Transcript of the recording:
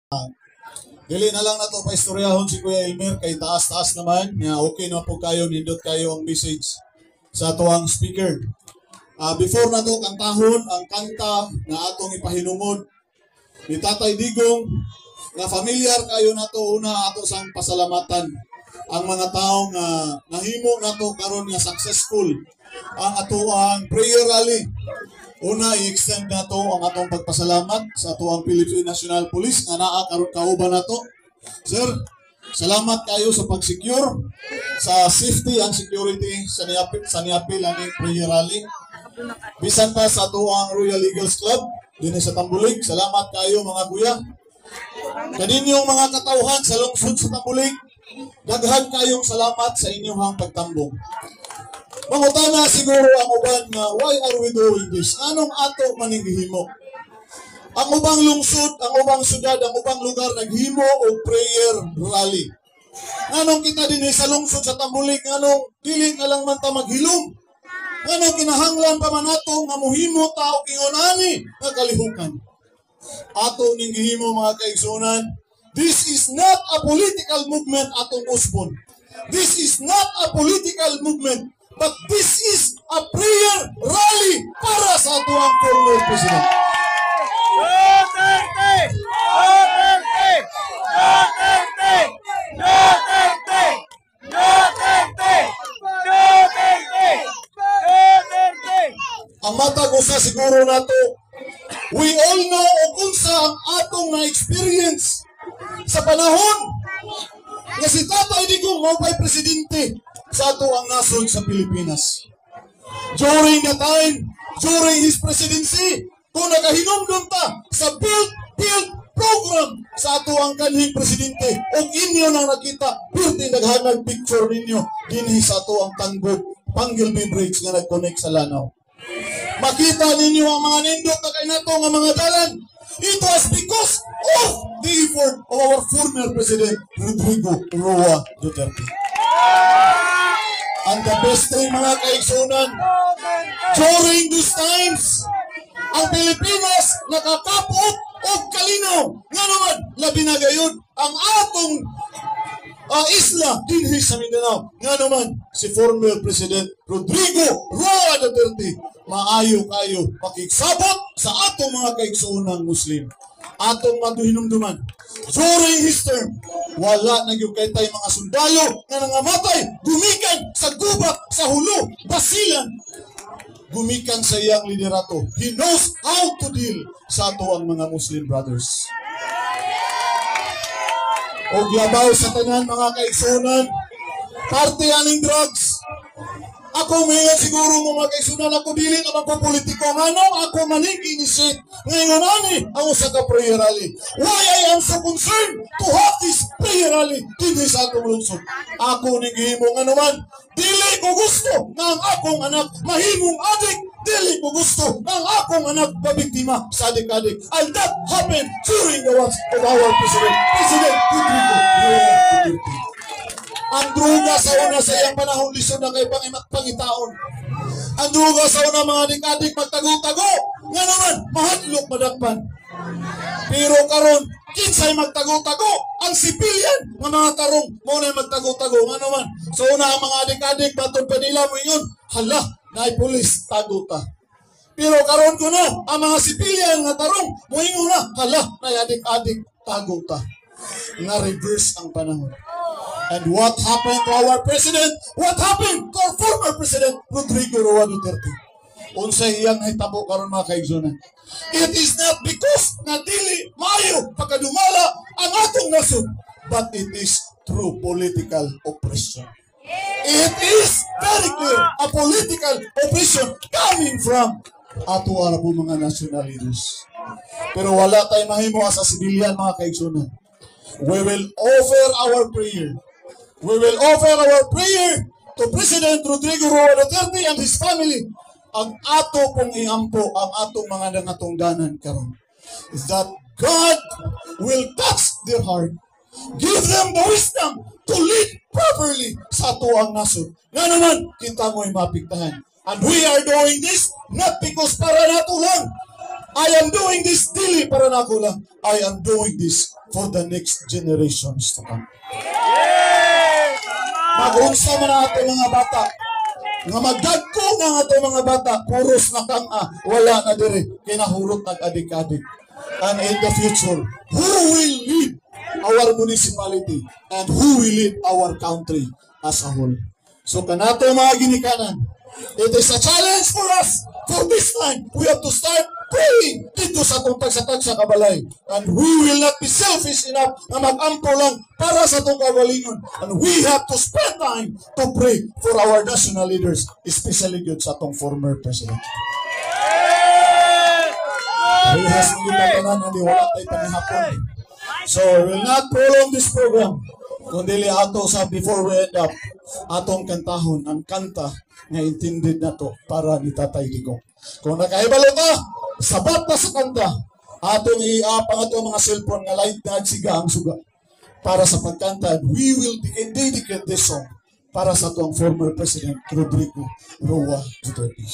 Dili na lang na to paistoryahon si Kuya Elmer kay taas-taas naman nga okay na po kayo, nindot kayo ang message sa tuwang speaker. Before na to kantahon ang kanta na atong ipahinumod ni Tatay Digong na familiar kayo na to, una ato sang pasalamatan ang mga taong nahimo na to karon nga successful ang atuang prayer rally. Una, i-extend na to ang atong pagpasalamat sa atuang Philippine National Police nga naa karon kauban na to. Sir, salamat kayo sa pag-secure sa safety and security sa niapil ang prayer rally. Bisan pa sa atuang Royal Eagles Club din sa Tambulig. Salamat kayo mga kuya. Kaninyong mga katauhan sa lungsod sa Tambulig, daghan kayong salamat sa inyong pagtambong. Mangutana siguro ang uban nga, why are we doing this? Anong ato maninghimo? Ang ubang lungsod, ang ubang syudad, ang ubang lugar naghimo og prayer rally. Anong kita din sa lungsod sa Tambulig, anong dili na lang man ta maghilom? Anong kinahanglan pa man ato nga muhimo ta og ingon ani nga kalihukan? Ato ning gihimo mga kaigsunan, this is not a political movement atong usbon. This is not a political movement. But this is a prayer rally para sa atuang former president. Duterte! Duterte! Duterte! Duterte! Duterte! Duterte! Duterte! Ang matag usa siguro nato, we all know kung sa ang atong na-experience sa panahon nga si Tatay Digong mao pay presidente sa ato ang nasod sa Pilipinas. During the time, during his presidency, kung nakahinumdum ta sa build program sa ato ang kanhing presidente, o inyo na nakita, birthday naghanag picture ninyo dinhi sa ato ang tanggod, Panggilby Bridge nga nag-connect sa Lanao. Makita ninyo ang mga nindot na kainato nga mga dalan. It was because of the effort of our former President, Rodrigo Roa Duterte. And the best thing mga kaigsunan, during these times, ang Pilipinas nakakapot o kalinaw. Nga naman, labi na gayon, ang atong isla dinhi sa Mindanao. Nga naman, si former President Rodrigo Roa Duterte, maayo kayo makigsabot sa atong mga kaigsunan Muslim. Atong matuhinumduman. During his term, wala na yung kay tayo mga sundalo na nangamatay, gumikan sa gubat, sa hulo, basilan. Gumikan sa iyang liderato. He knows how to deal sa ato ang mga Muslim brothers. O glabaw sa tanan mga kaigsunan, parte aning drugs. Ako ngayon siguro mga kaigsunan, ako dili na magpopolitiko. Nganong ako maning-initiate ngayon ani ang usa ka prayer rally. Why I am so concerned to have this prayer rally dito sa atong lungsod? Ako ning gihimo nga naman, dili ko gusto na ang akong anak mahimong adik. Dili ko gusto na ang akong anak mabiktima sa adik-adik. And that happened during the watch of our President Rodrigo Roa Duterte. Ang druga sa una sa iyang panahon lisod na kay pangitaon. Ang druga sa una mga adik-adik magtago-tago. Nga naman, mahadlok madakpan. Pero karon, kinsay magtago-tago. Ang sibilyan ng mga tarong muna magtago-tago. Nga naman, sa una ang mga adik-adik batong pa nila mo yun, hala, naay pulis, tago ta. Pero karon ko na, ang mga sibilyan nga tarong, mo yun na, hala, naay adik-adik, tago ta. Na-reverse ang panahon. And what happened to our president? What happened to our former president, Rodrigo Roa Duterte? Unsay iyang hitabo karon mga kaigsunan. It is not because na dili maayo pagkadumala ang atong nasod, but it is through political oppression. It is very clear, a political oppression coming from ato ara po mga national leaders. Pero wala tayo mahimo sa sibilyan mga kaigsunan. We will offer our prayer. We will offer our prayer to President Rodrigo Roa Duterte and his family. Ang ato pong iampo, ang atong mga nangatungdanan karon is that God will touch their heart. Give them the wisdom to lead properly sa ato ang nasod. Nga naman, kita mo'y mapigtahan. And we are doing this not because para nato lang. I am doing this dili para nako lang. I am doing this for the next generations to come. Yes! Tama! Mag-unsa man ang ato mga bata, nga magdagko nga ato mga bata, puros na kang wala na diri, kinahurot nag-adik-adik. And in the future, who will lead our municipality and who will lead our country as a whole? So kanato mga ginikanan, it is a challenge for us. For this time, we have to start praying dito sa itong tagsatag sa kabalay. And we will not be selfish enough na mag-ampo lang para sa itong kabalingon. And we have to spend time to pray for our national leaders, especially good sa itong former president. Rehas ng gitaganan, hindi wala tayo panihapon. So, we will not prolong this program. Kundi ato sa before we end up, atong kantahon ang kanta nga intended na to para ni Tatay Digong. Kung nakaibalo ka, sabat na sa kanta, atong iapang ato mga cellphone nga light na siga ang suga para sa pagkanta. We will dedicate this song para sa tuang former President Rodrigo Roa Duterte.